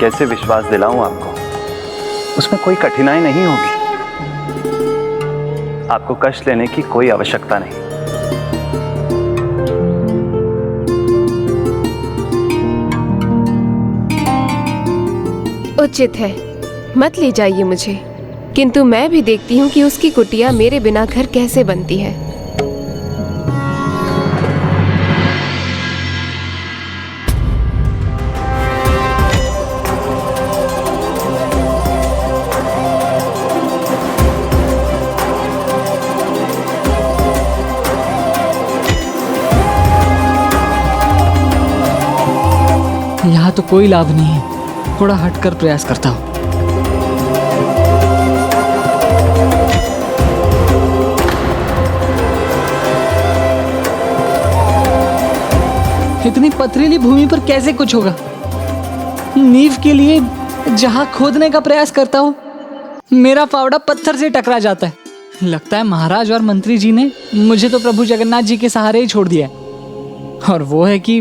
कैसे विश्वास दिलाऊं आपको? उसमें कोई कठिनाई नहीं होगी। आपको कष्ट लेने की कोई आवश्यकता नहीं। उचित है, मत ले जाइए मुझे, किंतु मैं भी देखती हूँ कि उसकी कुटिया मेरे बिना घर कैसे बनती है। यहाँ तो कोई लाभ नहीं है, थोड़ा हटकर प्रयास करता हूँ। इतनी पथरीली भूमि पर कैसे कुछ होगा? नींव के लिए जहाँ खोदने का प्रयास करता हूँ, मेरा फावड़ा पत्थर से टकरा जाता है। लगता है महाराज और मंत्री जी ने मुझे तो प्रभु जगन्नाथ जी के सहारे ही छोड़ दिया है, और वो है कि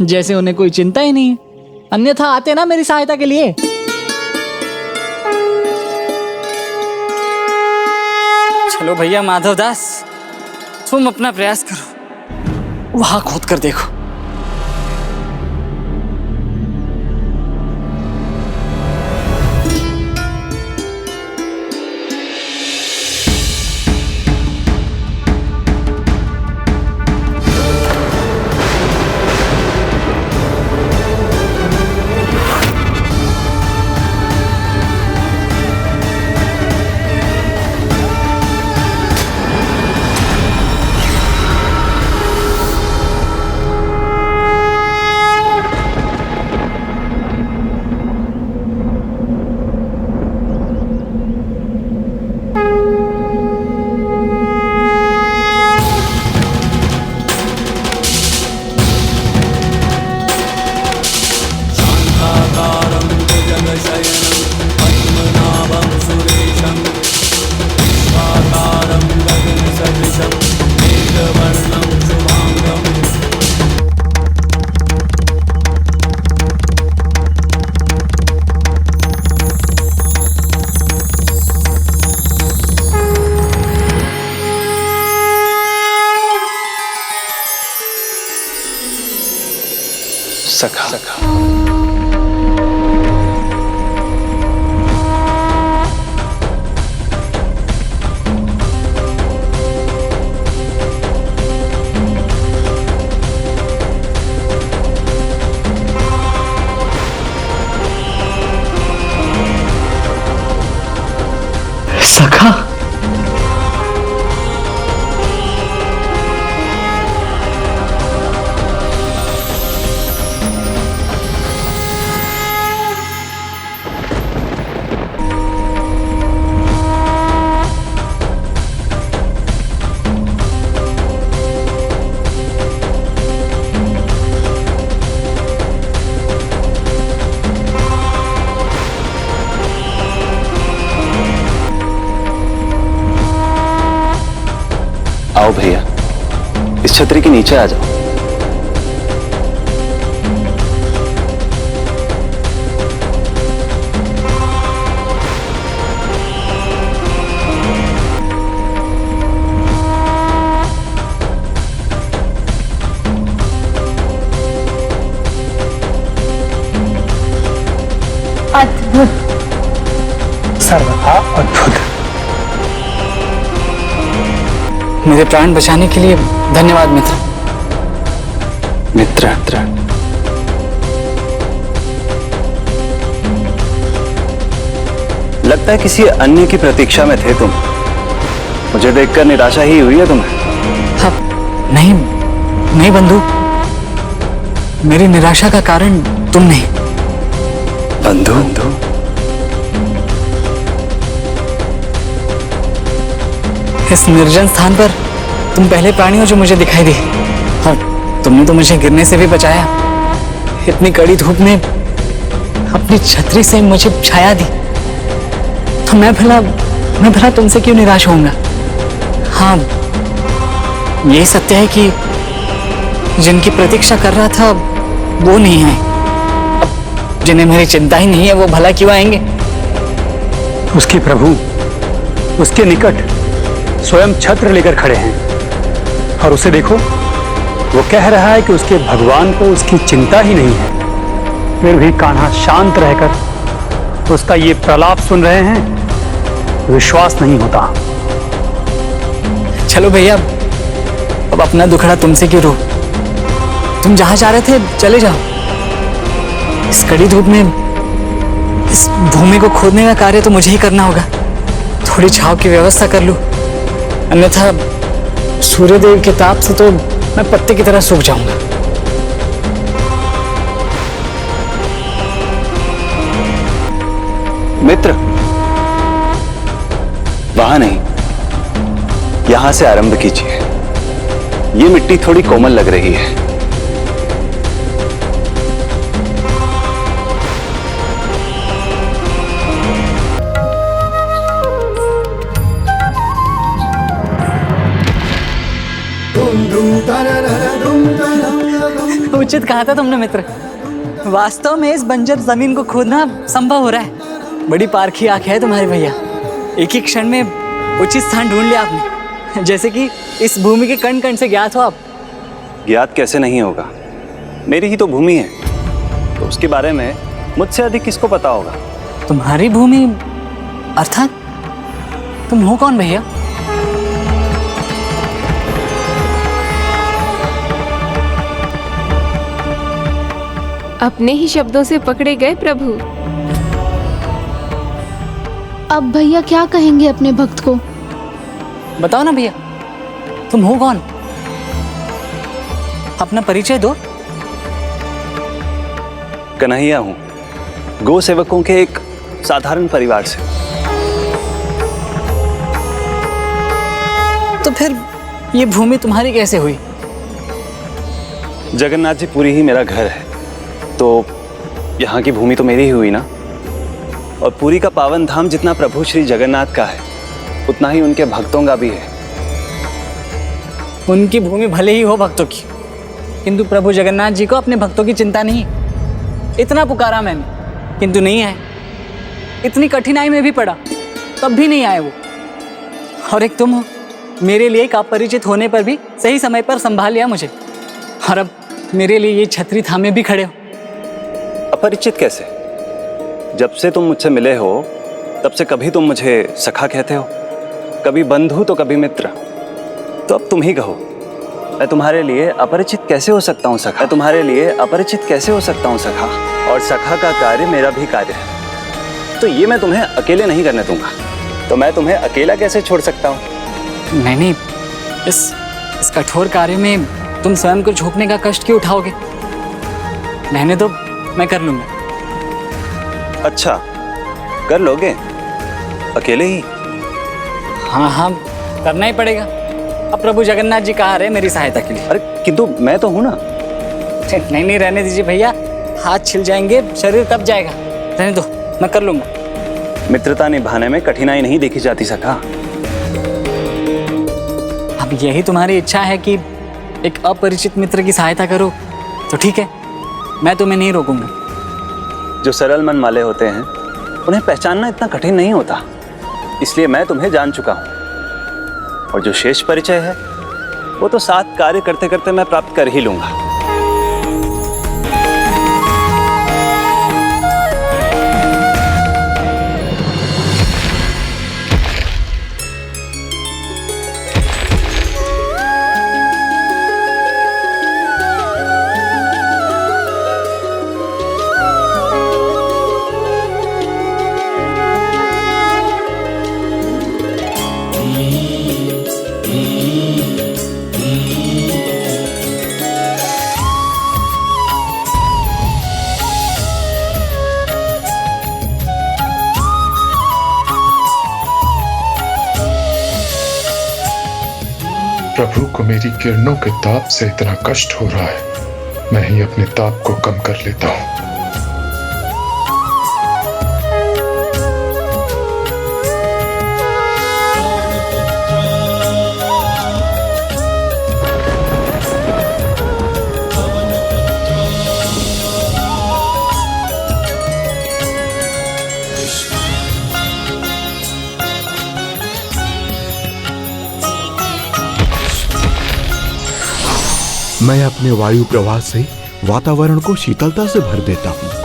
जैसे उन्हें कोई चिंता ही नहीं है, अन्यथा आते ना मेरी सहायता के लिए। चलो भैया माधव दास, तुम अपना प्रयास करो, वहां खोद कर देखो। सखा, सखा, आओ भैया, इस छतरी के नीचे आ जाओ। अद्भुत, सर्वथा अद्भुत। मेरे प्राण बचाने के लिए धन्यवाद मित्र। मित्र, लगता है किसी अन्य की प्रतीक्षा में थे तुम। मुझे देखकर निराशा ही हुई है तुम्हें। हाँ, नहीं बंधु, मेरी निराशा का कारण तुम नहीं। बंधु, इस निर्जन स्थान पर तुम पहले प्राणी हो जो मुझे दिखाई दी, और तुमने तो मुझे गिरने से भी बचाया। इतनी कड़ी धूप में अपनी छतरी से मुझे छाया दी, तो मैं भला तुमसे क्यों निराश होऊंगा? हाँ, ये सत्य है कि जिनकी प्रतीक्षा कर रहा था वो नहीं है। अब जिन्हें मेरी चिंता ही नहीं है वो भला क्यों आएंगे? उसके प्रभु उसके निकट स्वयं छत्र लेकर खड़े हैं और उसे देखो, वो कह रहा है कि उसके भगवान को उसकी चिंता ही नहीं है। फिर भी कान्हा शांत रहकर उसका ये प्रलाप सुन रहे हैं, विश्वास नहीं होता। चलो भैया, अब अपना दुखड़ा तुमसे क्यों रो? तुम जहां जा रहे थे चले जाओ। इस कड़ी धूप में इस भूमि को खोदने का कार्य तो मुझे ही करना होगा। थोड़ी छांव की व्यवस्था कर लूं, अन्यथा सूर्यदेव के ताप से तो मैं पत्ते की तरह सूख जाऊंगा। मित्र, वहां नहीं, यहां से आरंभ कीजिए। ये मिट्टी थोड़ी कोमल लग रही है। उचित कहा था तुमने मित्र। वास्तव में इस बंजर जमीन को खोदना संभव हो रहा है। बड़ी पारखी आंख है तुम्हारे भैया। एक ही क्षण में उचित स्थान ढूंढ लिया आपने, जैसे कि इस भूमि के कण कण से ज्ञात हो आप। ज्ञात कैसे नहीं होगा? मेरी ही तो भूमि है, तो उसके बारे में मुझसे अधिक किसको पता होगा? तुम्हारी भूमि अर्थात तुम हो कौन भैया? अपने ही शब्दों से पकड़े गए प्रभु। अब भैया क्या कहेंगे अपने भक्त को? बताओ ना भैया, तुम हो कौन? अपना परिचय दो। कन्हैया हूं, गो सेवकों के एक साधारण परिवार से। तो फिर ये भूमि तुम्हारी कैसे हुई? जगन्नाथ जी पुरी ही मेरा घर है, तो यहाँ की भूमि तो मेरी ही हुई ना। और पुरी का पावन धाम जितना प्रभु श्री जगन्नाथ का है, उतना ही उनके भक्तों का भी है। उनकी भूमि भले ही हो भक्तों की, किंतु प्रभु जगन्नाथ जी को अपने भक्तों की चिंता नहीं। इतना पुकारा मैंने, किंतु नहीं आए। इतनी कठिनाई में भी पड़ा, तब भी नहीं आए वो। और एक तुम हो, मेरे लिए एक अपरिचित होने पर भी सही समय पर संभाल लिया मुझे, और अब मेरे लिए ये छतरी थामे भी खड़े हो। अपरिचित कैसे? जब से तुम मुझसे मिले हो तब से कभी तुम मुझे सखा कहते हो, कभी बंधु तो कभी मित्र। तो अब तुम ही कहो, मैं तुम्हारे लिए अपरिचित कैसे हो सकता हूँ सखा? मैं तुम्हारे लिए अपरिचित कैसे हो सकता हूँ सखा? और सखा का कार्य मेरा भी कार्य है, तो ये मैं तुम्हें अकेले नहीं करने दूंगा। तो मैं तुम्हें अकेला कैसे छोड़ सकता हूँ? नहीं, इस कठोर कार्य में तुम स्वयं को झोंकने का कष्ट क्यों उठाओगे? रहने दो, मैं कर लूंगा। अच्छा, कर लोगे अकेले ही? हाँ, करना ही पड़ेगा। अब प्रभु जगन्नाथ जी कहाँ रहे मेरी सहायता के लिए? अरे किंतु मैं तो हूं ना। नहीं, रहने दीजिए भैया, हाथ छिल जाएंगे, शरीर तब जाएगा। रहने दो, मैं कर लूंगा। मित्रता निभाने में कठिनाई नहीं देखी जाती सखा। अब यही तुम्हारी इच्छा है कि एक अपरिचित मित्र की सहायता करो, तो ठीक है, मैं तुम्हें नहीं रोकूंगा। जो सरल मन वाले होते हैं उन्हें पहचानना इतना कठिन नहीं होता, इसलिए मैं तुम्हें जान चुका हूं। और जो शेष परिचय है वो तो साथ कार्य करते करते मैं प्राप्त कर ही लूंगा। प्रभु को मेरी किरणों के ताप से इतना कष्ट हो रहा है, मैं ही अपने ताप को कम कर लेता हूं। मैं अपने वायु प्रवाह से वातावरण को शीतलता से भर देता हूँ।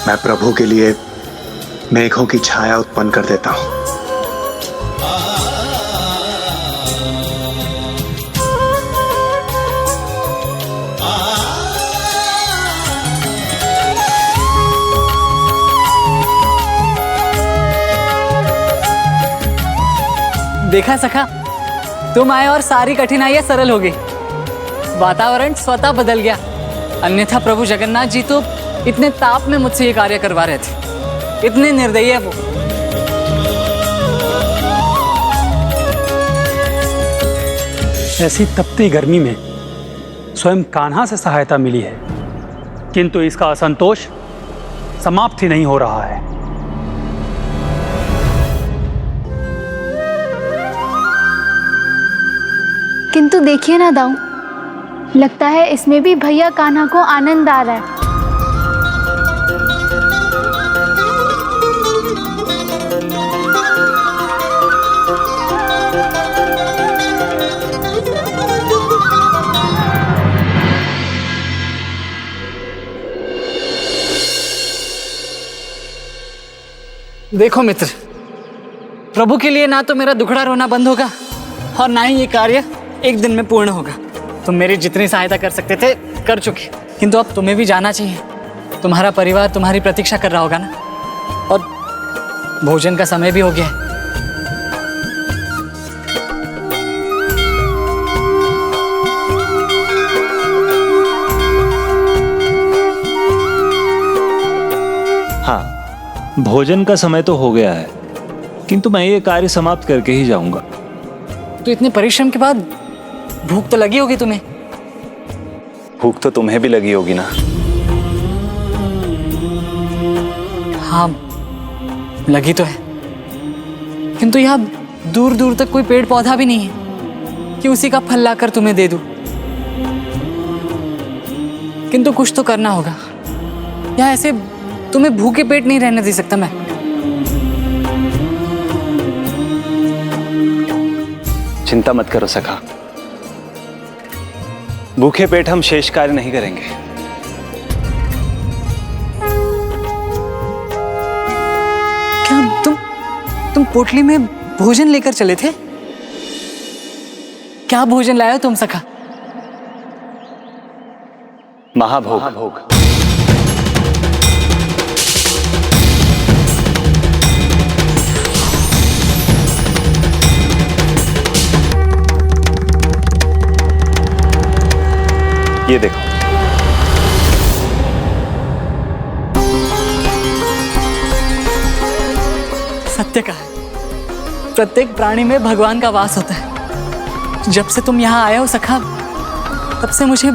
मैं प्रभु के लिए मेघों की छाया उत्पन्न कर देता हूं। देखा सखा, तुम आए और सारी कठिनाइयां सरल हो गई। वातावरण स्वतः बदल गया। अन्यथा प्रभु जगन्नाथ जी तो इतने ताप में मुझसे ये कार्य करवा रहे थे। इतने निर्दयी है वो। ऐसी तपती गर्मी में स्वयं कान्हा से सहायता मिली है, किंतु इसका असंतोष समाप्त ही नहीं हो रहा है। किंतु देखिए ना दाऊ, लगता है इसमें भी भैया कान्हा को आनंद आ रहा है। देखो मित्र, प्रभु के लिए ना तो मेरा दुखड़ा रोना बंद होगा और ना ही ये कार्य एक दिन में पूर्ण होगा। तुम मेरी जितनी सहायता कर सकते थे कर चुके, किंतु अब तुम्हें भी जाना चाहिए। तुम्हारा परिवार तुम्हारी प्रतीक्षा कर रहा होगा ना, और भोजन का समय भी हो गया है। हाँ, भोजन का समय तो हो गया है, किंतु मैं ये कार्य समाप्त करके ही जाऊंगा। तो इतने परिश्रम के बाद भूख तो लगी होगी तुम्हें। भूख तो तुम्हें भी लगी होगी ना। हाँ, लगी तो है, किंतु यहाँ दूर दूर तक कोई पेड़ पौधा भी नहीं है कि उसी का फल लाकर तुम्हें दे दूं। किंतु कुछ तो करना होगा। यहाँ ऐसे तुम्हें भूखे पेट नहीं रहने दे सकता मैं। चिंता मत करो सखा, भूखे पेट हम शेष कार्य नहीं करेंगे। क्या तुम पोटली में भोजन लेकर चले थे? क्या भोजन लाए हो तुम सखा? महाभोग। ये देखो। सत्य का है, प्रत्येक प्राणी में भगवान का वास होता है। जब से तुम यहाँ आए हो सखा, तब से मुझे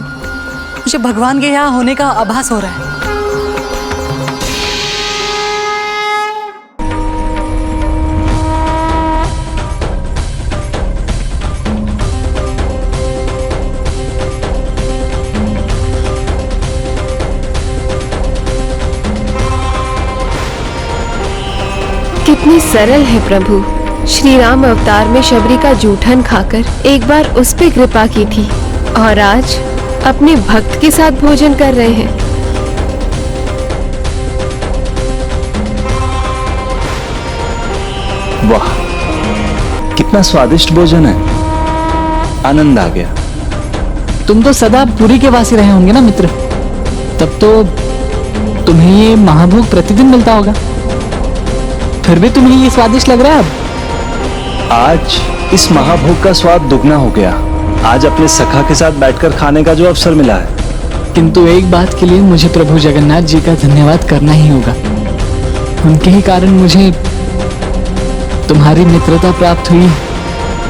भगवान के यहाँ होने का आभास हो रहा है। कितनी सरल है प्रभु। श्री राम अवतार में शबरी का जूठन खाकर एक बार उस पे कृपा की थी, और आज अपने भक्त के साथ भोजन कर रहे हैं। वाह, कितना स्वादिष्ट भोजन है। आनंद आ गया। तुम तो सदा पुरी के वासी रहे होंगे ना मित्र, तब तो तुम्हें ये महाभोग प्रतिदिन मिलता होगा। फिर भी तुम्हें ये स्वादिष्ट लग रहा है अब। आज इस महाभोग का स्वाद दुगना हो गया। आज अपने सखा के साथ बैठकर खाने का जो अवसर मिला है। किंतु एक बात के लिए मुझे प्रभु जगन्नाथ जी का धन्यवाद करना ही होगा। उनके ही कारण मुझे तुम्हारी मित्रता प्राप्त हुई।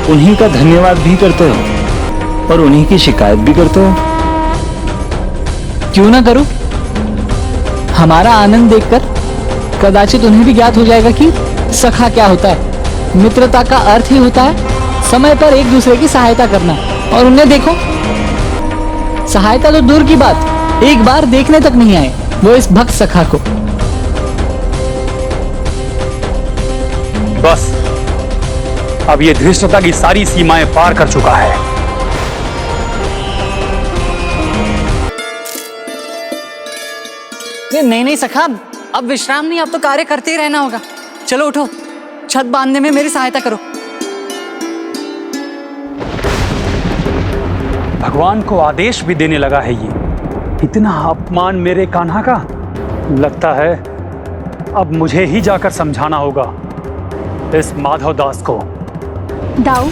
उन्हीं का धन्यवाद भी करते हो और उन्हीं की शिकायत भी करते हो। क्यों ना करूं? हमारा आनंद देखकर कदाचित उन्हें भी ज्ञात हो जाएगा कि सखा क्या होता है। मित्रता का अर्थ ही होता है समय पर एक दूसरे की सहायता करना। और उन्हें देखो, सहायता तो दूर की बात, एक बार देखने तक नहीं आए वो इस भक्त सखा को। बस अब ये धृष्टता की सारी सीमाएं पार कर चुका है। नहीं नहीं सखा, अब विश्राम नहीं, अब तो कार्य करते ही रहना होगा। चलो उठो, छत बांधने में मेरी सहायता करो। भगवान को आदेश भी देने लगा है ये। इतना अपमान मेरे कान्हा का। लगता है अब मुझे ही जाकर समझाना होगा इस माधव दास को। दाऊ,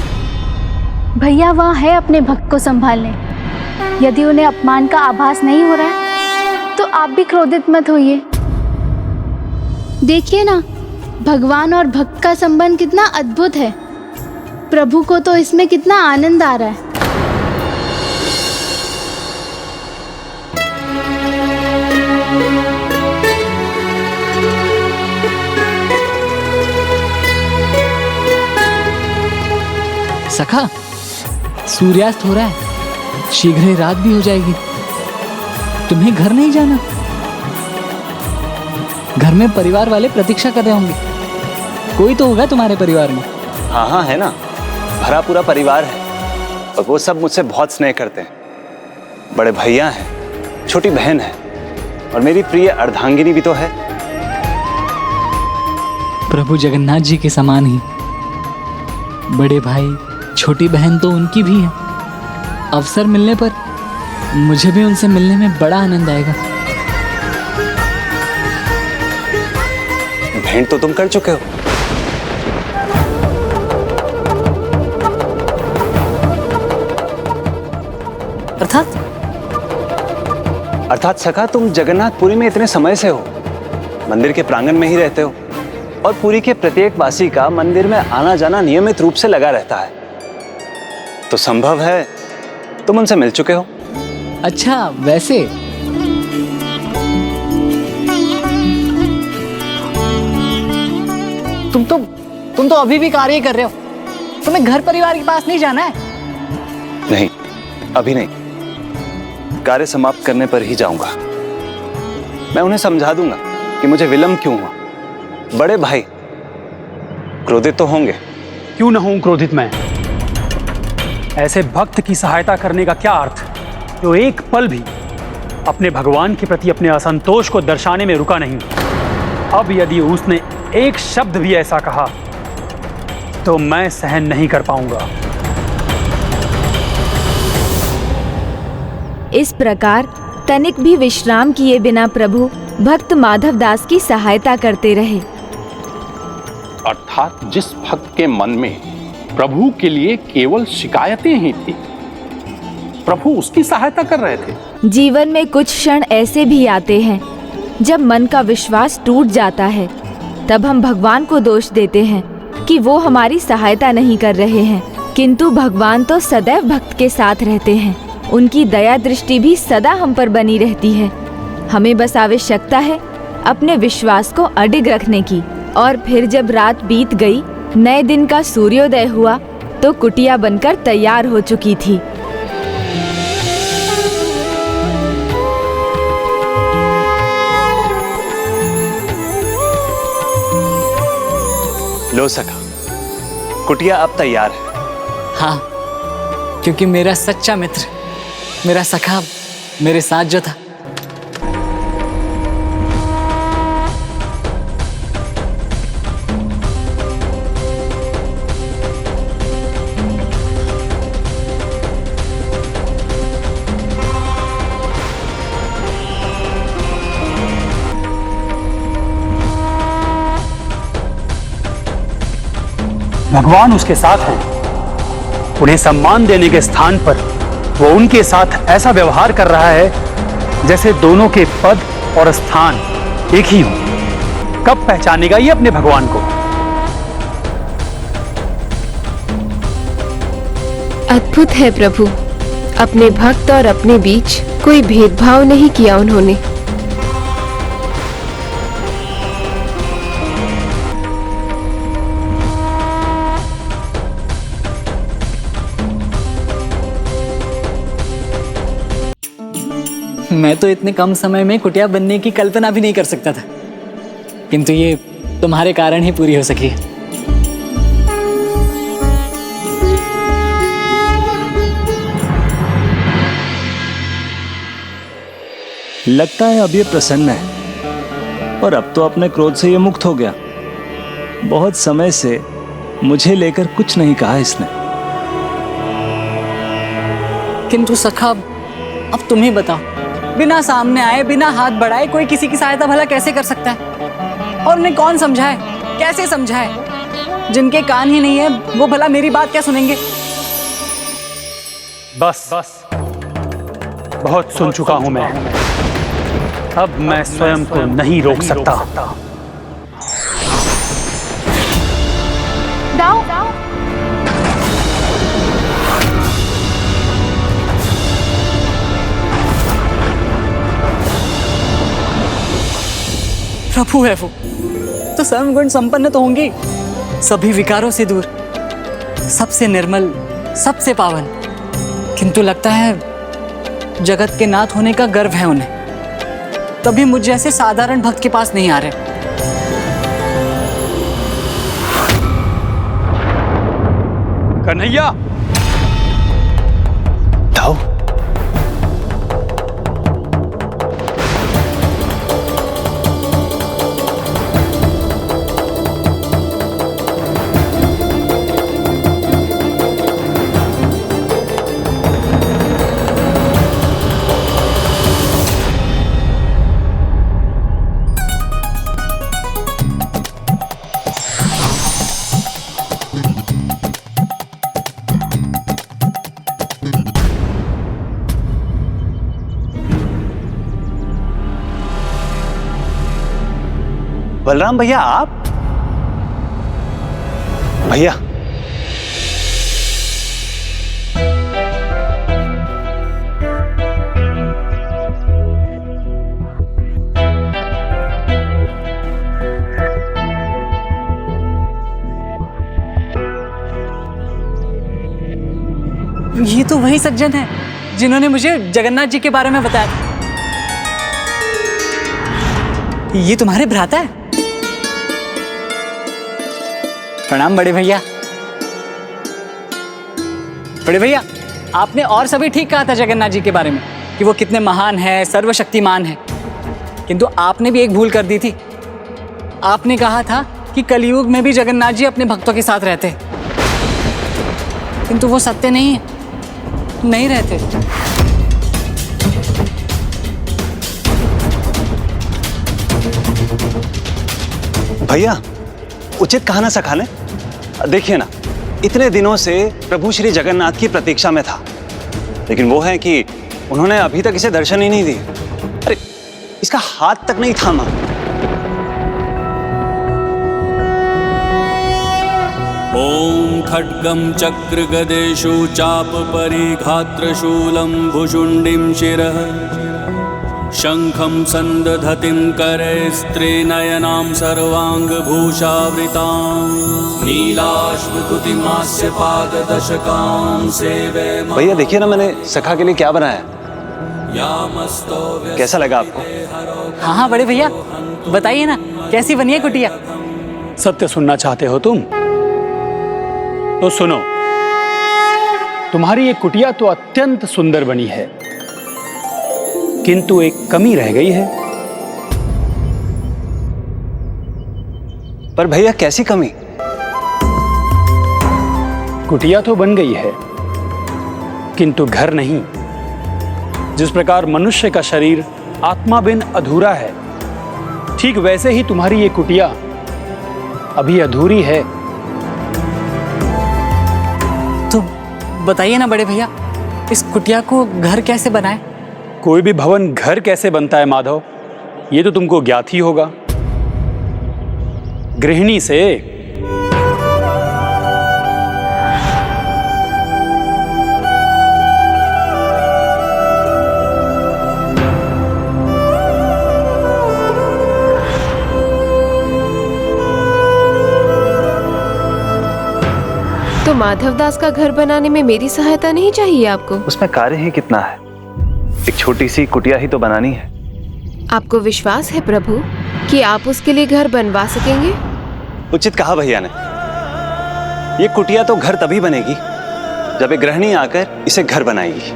भैया वहाँ है अपने भक्त को संभालने। यदि उन्हें अपमान का आभास नहीं हो रहा है तो आप भी क्रोधित मत होइए। देखिए ना, भगवान और भक्त का संबंध कितना अद्भुत है। प्रभु को तो इसमें कितना आनंद आ रहा है। सखा, सूर्यास्त हो रहा है, शीघ्र ही रात भी हो जाएगी। तुम्हें घर नहीं जाना? घर में परिवार वाले प्रतीक्षा कर रहे होंगे। कोई तो होगा तुम्हारे परिवार में। हाँ हाँ, है ना, भरा पूरा परिवार है और वो सब मुझसे बहुत स्नेह करते हैं। बड़े भैया हैं, छोटी बहन है और मेरी प्रिय अर्धांगिनी भी तो है। प्रभु जगन्नाथ जी के समान ही बड़े भाई, छोटी बहन तो उनकी भी है। अवसर मिलने पर मुझे भी उनसे मिलने में बड़ा आनंद आएगा। भेंट तो तुम कर चुके हो। अर्थात सखा, तुम जगन्नाथपुरी में इतने समय से हो, मंदिर के प्रांगण में ही रहते हो और पुरी के प्रत्येक वासी का मंदिर में आना जाना नियमित रूप से लगा रहता है, तो संभव है तुम उनसे मिल चुके हो। अच्छा, वैसे तुम तो अभी भी कार्य कर रहे हो। तुम्हें घर परिवार के पास नहीं जाना है? नहीं, अभी नहीं, कार्य समाप्त करने पर ही जाऊंगा। मैं उन्हें समझा दूंगा कि मुझे विलंब क्यों हुआ। बड़े भाई क्रोधित तो होंगे। क्यों न हूं क्रोधित मैं? ऐसे भक्त की सहायता करने का क्या अर्थ जो एक पल भी अपने भगवान के प्रति अपने असंतोष को दर्शाने में रुका नहीं। अब यदि उसने एक शब्द भी ऐसा कहा तो मैं सहन नहीं कर पाऊंगा। इस प्रकार तनिक भी विश्राम किए बिना प्रभु भक्त माधव दास की सहायता करते रहे। अर्थात जिस भक्त के मन में प्रभु के लिए केवल शिकायतें ही थी, प्रभु उसकी सहायता कर रहे थे। जीवन में कुछ क्षण ऐसे भी आते हैं जब मन का विश्वास टूट जाता है। तब हम भगवान को दोष देते हैं कि वो हमारी सहायता नहीं कर रहे हैं, किंतु भगवान तो सदैव भक्त के साथ रहते हैं। उनकी दया दृष्टि भी सदा हम पर बनी रहती है। हमें बस आवश्यकता है अपने विश्वास को अडिग रखने की। और फिर जब रात बीत गई, नए दिन का सूर्योदय हुआ तो कुटिया बनकर तैयार हो चुकी थी। लो सखा, कुटिया अब तैयार है। हाँ, क्योंकि मेरा सच्चा मित्र, मेरा सखा मेरे साथ जो था, भगवान उसके साथ हैं। उन्हें सम्मान देने के स्थान पर वो उनके साथ ऐसा व्यवहार कर रहा है जैसे दोनों के पद और स्थान एक ही हो। कब पहचानेगा ये अपने भगवान को? अद्भुत है प्रभु, अपने भक्त और अपने बीच कोई भेदभाव नहीं किया उन्होंने। मैं तो इतने कम समय में कुटिया बनने की कल्पना भी नहीं कर सकता था, किंतु ये तुम्हारे कारण ही पूरी हो सकी है। लगता है अब ये प्रसन्न है और अब तो अपने क्रोध से ये मुक्त हो गया। बहुत समय से मुझे लेकर कुछ नहीं कहा इसने। किंतु सखा, अब तुम ही बताओ, बिना सामने आए, बिना हाथ बढ़ाए कोई किसी की सहायता भला कैसे कर सकता है? और उन्हें कौन समझाए, कैसे समझाए? जिनके कान ही नहीं है वो भला मेरी बात क्या सुनेंगे? बस बहुत सुन चुका हूं मैं। अब मैं स्वयं को नहीं रोक सकता। दाऊ, प्रभु है वो, तो सर्व गुण संपन्न तो होंगे, सभी विकारों से दूर, सबसे निर्मल, सबसे पावन। किंतु लगता है जगत के नाथ होने का गर्व है उन्हें, तभी मुझ जैसे साधारण भक्त के पास नहीं आ रहे। कन्हैया, दाऊ, बलराम भैया, आप? भैया, ये तो वही सज्जन है जिन्होंने मुझे जगन्नाथ जी के बारे में बताया था। ये तुम्हारे भ्राता है? प्रणाम बड़े भैया। बड़े भैया, आपने और सभी ठीक कहा था जगन्नाथ जी के बारे में कि वो कितने महान है, सर्वशक्तिमान है, किंतु आपने भी एक भूल कर दी थी। आपने कहा था कि कलयुग में भी जगन्नाथ जी अपने भक्तों के साथ रहते हैं, किंतु वो सत्य नहीं है, नहीं रहते। भैया, उचित कहा ना सखा ने। देखिए ना, इतने दिनों से प्रभु श्री जगन्नाथ की प्रतीक्षा में था, लेकिन वो है कि उन्होंने अभी तक इसे दर्शन ही नहीं दिए। अरे, इसका हाथ तक नहीं थामा। ओम खड्गम चक्र गदेषु चाप परिघात्रशूलं भुशुंडिं शिरः शंखं संदधतिं करे स्त्रीनयनां सर्वांगभूषावृतां नीलाश्वकुतिमास्य पाददशकां सेवे। भैया देखिए ना, मैंने सखा के लिए क्या बनाया, कैसा लगा आपको? हाँ हाँ बड़े भैया, बताइए ना, कैसी बनी है कुटिया? सत्य सुनना चाहते हो तुम? तो सुनो, तुम्हारी ये कुटिया तो अत्यंत सुंदर बनी है, किंतु एक कमी रह गई है। पर भैया, कैसी कमी? कुटिया तो बन गई है, किंतु घर नहीं। जिस प्रकार मनुष्य का शरीर आत्मा बिन अधूरा है, ठीक वैसे ही तुम्हारी ये कुटिया अभी अधूरी है। तो बताइए ना बड़े भैया, इस कुटिया को घर कैसे बनाए? कोई भी भवन घर कैसे बनता है माधव, ये तो तुमको ज्ञात ही होगा। गृहिणी से। माधवदास का घर बनाने में मेरी सहायता नहीं चाहिए आपको? उसमें कार्य ही कितना है, एक छोटी सी कुटिया ही तो बनानी है। आपको विश्वास है प्रभु कि आप उसके लिए घर बनवा सकेंगे? उचित कहा भैया ने। ये कुटिया तो घर तभी बनेगी जब एक गृहिणी आकर इसे घर बनाएगी।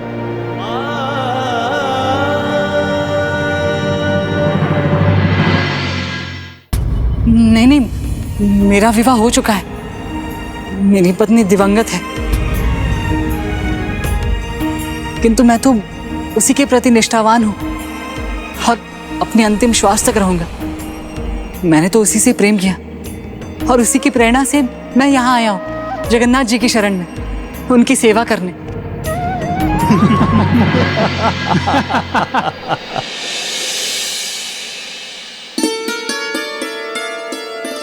नहीं नहीं, मेरा विवाह हो चुका है। मेरी पत्नी दिवंगत है, किंतु मैं तो उसी के प्रति निष्ठावान हूं और अपने अंतिम श्वास तक रहूंगा। मैंने तो उसी से प्रेम किया और उसी की प्रेरणा से मैं यहाँ आया हूँ जगन्नाथ जी की शरण में, उनकी सेवा करने।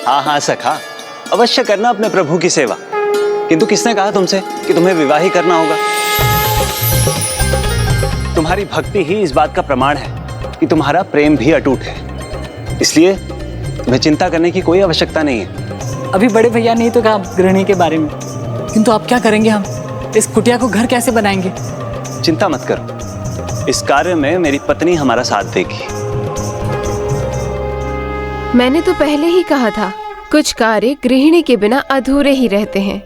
हाँ हाँ सखा, अवश्य करना अपने प्रभु की सेवा। किंतु किसने कहा तुमसे कि तुम्हें विवाह ही करना होगा? तुम्हारी भक्ति ही इस बात का प्रमाण है कि तुम्हारा प्रेम भी अटूट है। इसलिए तुम्हें चिंता करने की कोई आवश्यकता नहीं है। अभी बड़े भैया ने तो कहा गृहिणी के बारे में, किंतु आप क्या करेंगे? हम इस कुटिया को घर कैसे बनाएंगे? चिंता मत करो, इस कार्य में मेरी पत्नी हमारा साथ देगी। मैंने तो पहले ही कहा था, कुछ कार्य गृहिणी के बिना अधूरे ही रहते हैं।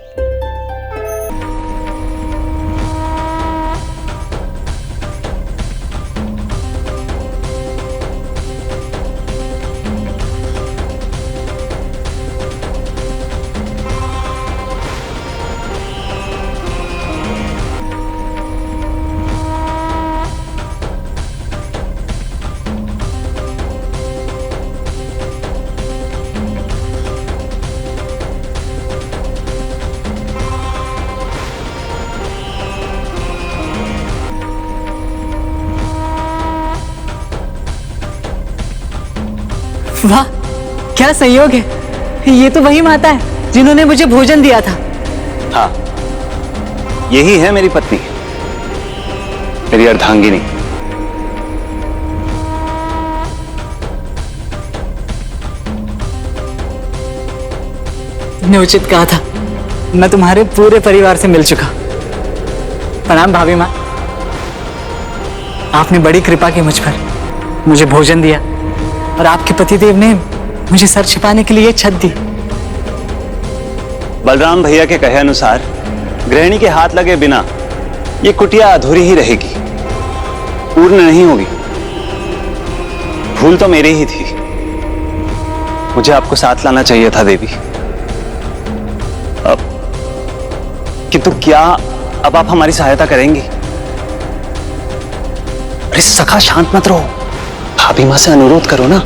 वाह, क्या संयोग है! ये तो वही माता है जिन्होंने मुझे भोजन दिया था। हाँ, यही है मेरी पत्नी, मेरी अर्धांगिनी। तुमने उचित कहा था, मैं तुम्हारे पूरे परिवार से मिल चुका। प्रणाम भाभी माँ, आपने बड़ी कृपा की मुझ पर, मुझे भोजन दिया और आपके पतिदेव ने मुझे सर छिपाने के लिए छत दी। बलराम भैया के कहे अनुसार गृहिणी के हाथ लगे बिना ये कुटिया अधूरी ही रहेगी, पूर्ण नहीं होगी। भूल तो मेरी ही थी, मुझे आपको साथ लाना चाहिए था देवी। अब किंतु क्या अब आप हमारी सहायता करेंगी? अरे सखा, शांत मत रहो, भाभी माँ से अनुरोध करो ना।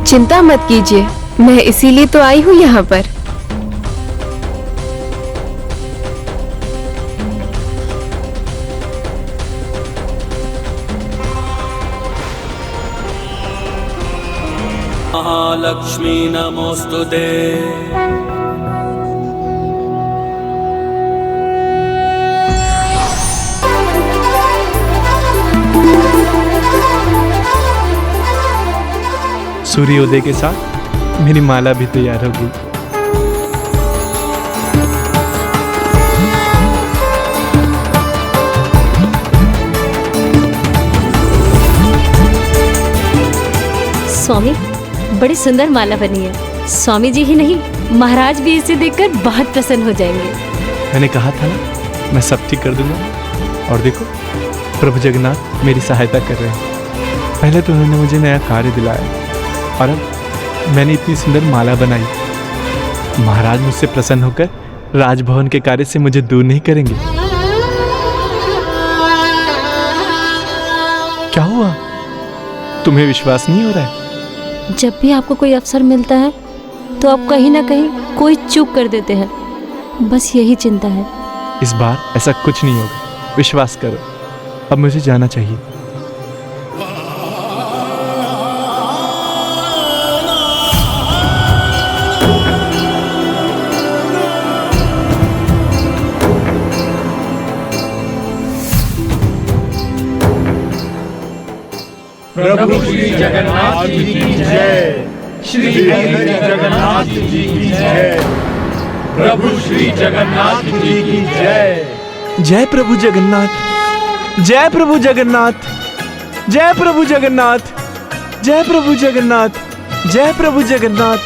चिंता मत कीजिए, मैं इसीलिए तो आई हूँ यहाँ पर। महालक्ष्मी नमोस्तुते। सूर्योदय के साथ मेरी माला भी तैयार हो गई। स्वामी, बड़ी सुंदर माला बनी है। स्वामी जी ही नहीं, महाराज भी इसे देखकर बहुत प्रसन्न हो जाएंगे। मैंने कहा था ना, मैं सब ठीक कर दूंगा। और देखो, प्रभु जगन्नाथ मेरी सहायता कर रहे हैं। पहले तो उन्होंने मुझे नया कार्य दिलाया और अब मैंने इतनी सुंदर माला बनाई। महाराज मुझसे प्रसन्न होकर राजभवन के कार्य से मुझे दूर नहीं करेंगे। क्या हुआ? तुम्हें विश्वास नहीं हो रहा है? जब भी आपको कोई अवसर मिलता है तो आप कहीं ना कहीं कोई चूक कर देते हैं, बस यही चिंता है। इस बार ऐसा कुछ नहीं होगा, विश्वास करो। अब मुझे जाना चाहिए। प्रभु श्री जगन्नाथ जी की जय। श्री हरि जगन्नाथ जी की जय। प्रभु श्री जगन्नाथ जी की जय। जय प्रभु जगन्नाथ। जय प्रभु जगन्नाथ, जय प्रभु जगन्नाथ, जय प्रभु जगन्नाथ, जय प्रभु जगन्नाथ,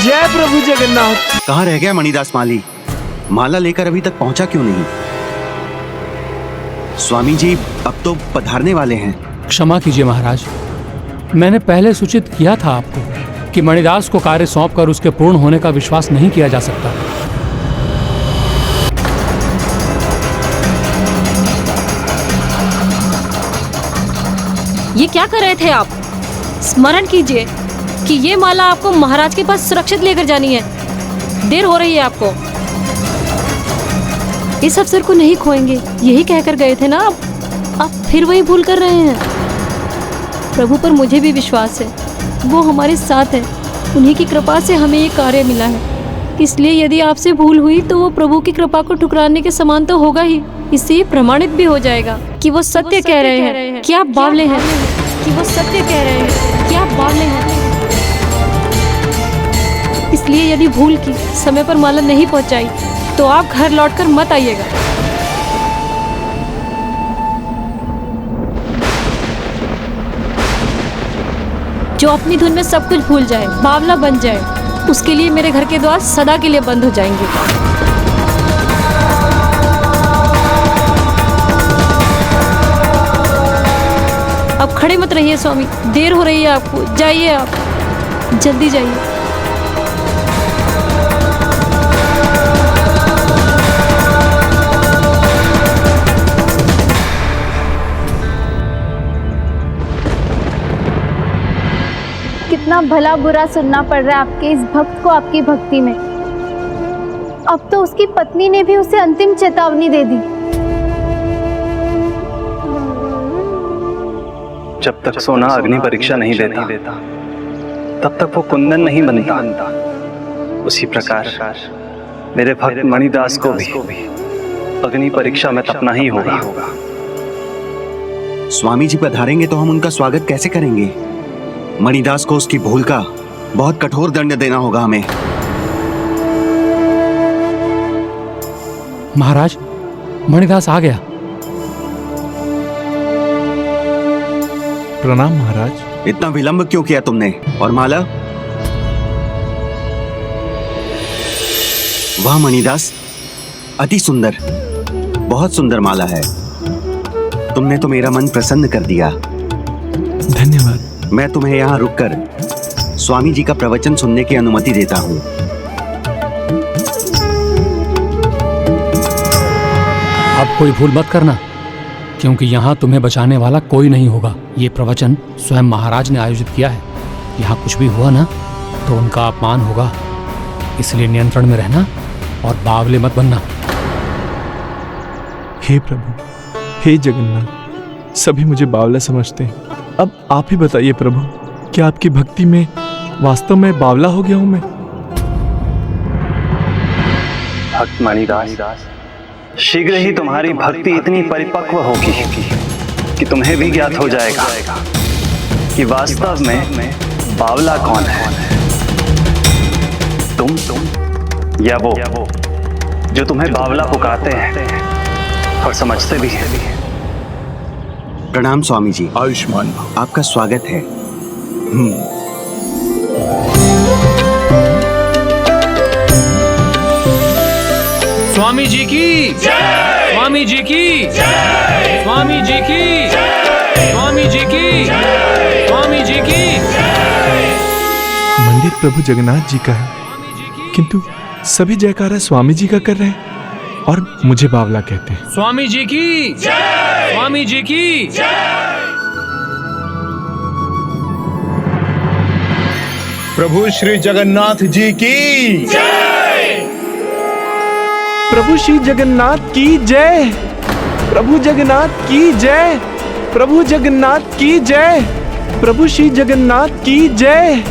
जय प्रभु जगन्नाथ। कहाँ रह गया मणिदास माली? माला लेकर अभी तक पहुंचा क्यों नहीं? स्वामी जी अब तो पधारने वाले हैं। क्षमा कीजिए महाराज, मैंने पहले सूचित किया था आपको कि मणिदास को कार्य सौंपकर उसके पूर्ण होने का विश्वास नहीं किया जा सकता। ये क्या कर रहे थे आप? स्मरण कीजिए कि ये माला आपको महाराज के पास सुरक्षित लेकर जानी है। देर हो रही है आपको। इस अवसर को नहीं खोएंगे, यही कहकर गए थे ना आप फिर वही भूल कर रहे हैं। प्रभु पर मुझे भी विश्वास है, वो हमारे साथ है। उन्हीं की कृपा से हमें ये कार्य मिला है। इसलिए यदि आपसे भूल हुई तो वो प्रभु की कृपा को ठुकराने के समान तो होगा ही। इससे ये प्रमाणित भी हो जाएगा कि वो सत्य कह रहे हैं कि आप बावले हैं, कि वो सत्य कह रहे हैं कि आप बावले हैं। इसलिए यदि भूल की समय पर माला नहीं पहुंचाई तो आप घर लौटकर मत आइएगा। जो अपनी धुन में सब कुछ भूल जाए, बावला बन जाए, उसके लिए मेरे घर के द्वार सदा के लिए बंद हो जाएंगे। अब खड़े मत रहिए स्वामी, देर हो रही है आपको। जाइए, आप जल्दी जाइए। कितना भला बुरा सुनना पड़ रहा है आपके इस भक्त को आपकी भक्ति में। अब तो उसकी पत्नी ने भी उसे अंतिम चेतावनी दे दी। जब तक सोना अग्नि परीक्षा नहीं देता तब तक वो कुंदन नहीं बनता। उसी प्रकार मेरे भक्त मणिदास को भी अग्नि परीक्षा में तपना ही होगा। स्वामी जी पधारेंगे तो हम उनका स्वागत कैसे करेंगे? मणिदास को उसकी भूल का बहुत कठोर दंड देना होगा हमें। महाराज, मणिदास आ गया। प्रणाम महाराज। इतना विलंब क्यों किया तुमने? और माला? वाह मणिदास, अति सुंदर, बहुत सुंदर माला है। तुमने तो मेरा मन प्रसन्न कर दिया। धन्यवाद। मैं तुम्हें यहाँ रुककर स्वामी जी का प्रवचन सुनने की अनुमति देता हूँ। अब कोई भूल मत करना, क्योंकि यहाँ तुम्हें बचाने वाला कोई नहीं होगा। ये प्रवचन स्वयं महाराज ने आयोजित किया है। यहाँ कुछ भी हुआ ना तो उनका अपमान होगा, इसलिए नियंत्रण में रहना और बावले मत बनना। हे प्रभु, हे जगन्नाथ, सभी मुझे बावला समझते हैं। अब आप ही बताइए प्रभु, क्या आपकी भक्ति में वास्तव में बावला हो गया हूं मैं? भक्त मणिदास, शीघ्र ही तुम्हारी भक्ति इतनी परिपक्व होगी कि तुम्हें भी ज्ञात हो जाएगा कि वास्तव में बावला कौन है, तुम या वो जो तुम्हें बावला पुकारते हैं और समझते भी हैं। प्रणाम स्वामी जी। आयुष्मान, आपका स्वागत है। स्वामी जी की जय, स्वामी जी की जय, स्वामी जी की जय, स्वामी जी की जय, स्वामी जी की जय। मंदिर प्रभु जगन्नाथ जी का है, किंतु सभी जयकारा स्वामी जी का कर रहे हैं और मुझे बावला कहते हैं। स्वामी जी की जय, स्वामी जी की जय। प्रभु श्री जगन्नाथ जी की जय। प्रभु श्री जगन्नाथ की जय, प्रभु जगन्नाथ की जय, प्रभु जगन्नाथ की जय, प्रभु श्री जगन्नाथ की जय।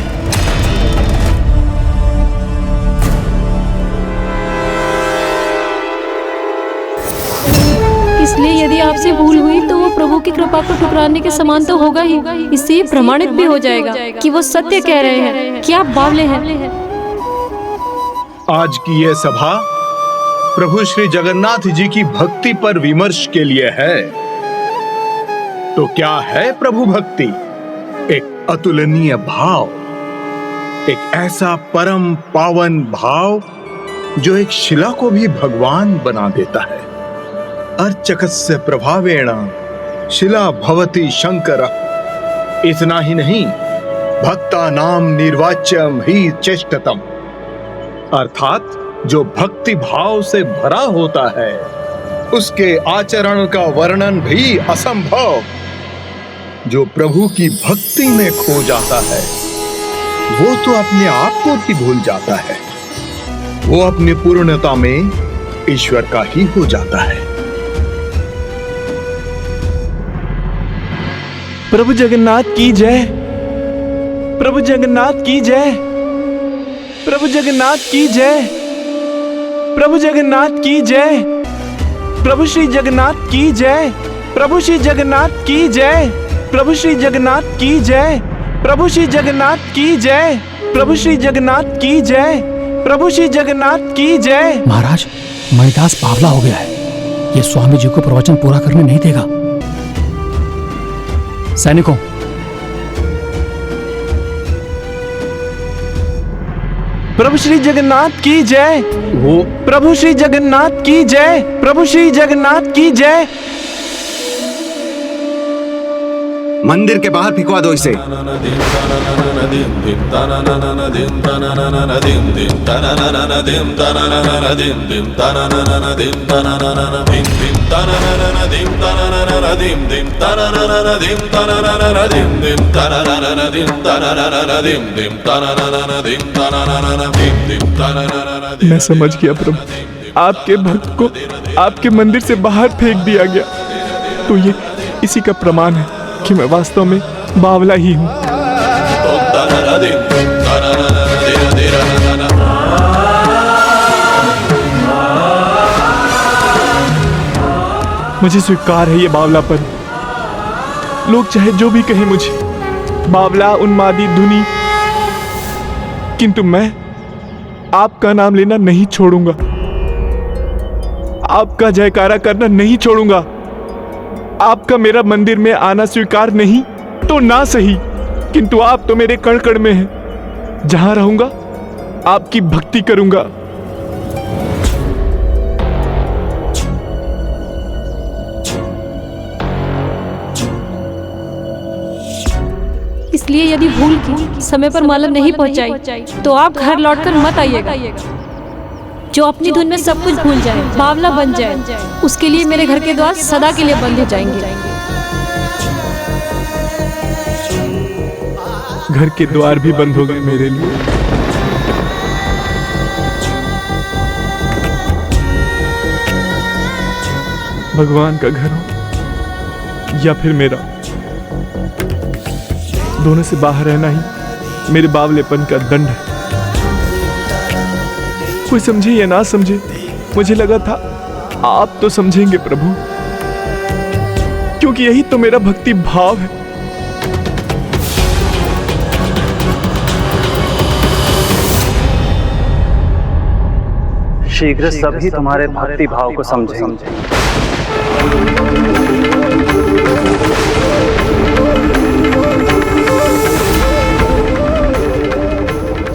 इसलिए यदि आपसे भूल हुई तो वो प्रभु की कृपा को ठुकराने के समान तो होगा ही। इससे ये प्रमाणित भी हो जाएगा कि वो सत्य कह रहे हैं कि आप बावले हैं। आज की यह सभा प्रभु श्री जगन्नाथ जी की भक्ति पर विमर्श के लिए है। तो क्या है प्रभु भक्ति? एक अतुलनीय भाव, एक ऐसा परम पावन भाव जो एक शिला को भी भगवान बना देता है। अर्चकस्य प्रभावेण शिला भवति शंकर। इतना ही नहीं, भक्ता नाम निर्वाच्यम ही चेष्टतम, अर्थात जो भक्ति भाव से भरा होता है उसके आचरण का वर्णन भी असंभव। जो प्रभु की भक्ति में खो जाता है वो तो अपने आप को भी भूल जाता है, वो अपनी पूर्णता में ईश्वर का ही हो जाता है। प्रभु जगन्नाथ की जय, प्रभु जगन्नाथ की जय, प्रभु जगन्नाथ की जय, प्रभु जगन्नाथ की जय, प्रभु श्री जगन्नाथ की जय, प्रभु श्री जगन्नाथ की जय, प्रभु श्री जगन्नाथ की जय, प्रभु श्री जगन्नाथ की जय, प्रभु श्री जगन्नाथ की जय, प्रभु श्री जगन्नाथ की जय। महाराज, मणिदास बावला हो गया है, ये स्वामी जी को प्रवचन पूरा करने नहीं देगा। सैनिकों, प्रभु श्री जगन्नाथ की जय, प्रभु श्री जगन्नाथ की जय, प्रभु श्री जगन्नाथ की जय। मंदिर के बाहर फिकवा दो इसे। मैं समझ गया प्रभु, आपके भक्त को आपके मंदिर से बाहर फेंक दिया गया, तो ये इसी का प्रमाण है कि मैं वास्तव में बावला ही हूँ। मुझे स्वीकार है ये बावलापन। लोग चाहे जो भी कहें मुझे, बावला, उन्मादी, धुनी, किंतु मैं आपका नाम लेना नहीं छोड़ूंगा, आपका जयकारा करना नहीं छोड़ूंगा। आपका मेरा मंदिर में आना स्वीकार नहीं तो ना सही, किंतु आप तो मेरे कण कण में हैं। जहां रहूंगा आपकी भक्ति करूंगा। इसलिए यदि भूल की समय पर माला नहीं पहुंचाई तो आप घर लौटकर मत आइएगा। जो अपनी धुन में सब कुछ भूल जाए, बावला बन जाए, उसके लिए मेरे घर के द्वार सदा के लिए बंद हो जाएंगे। घर के द्वार भी बंद हो गए मेरे लिए। भगवान का घर हो या फिर मेरा, दोनों से बाहर रहना ही मेरे बावलेपन का दंड है। कोई समझे या ना समझे, मुझे लगा था आप तो समझेंगे प्रभु, क्योंकि यही तो मेरा भक्ति भाव है। शीघ्र सभी तुम्हारे भक्ति भाव को समझेंगे।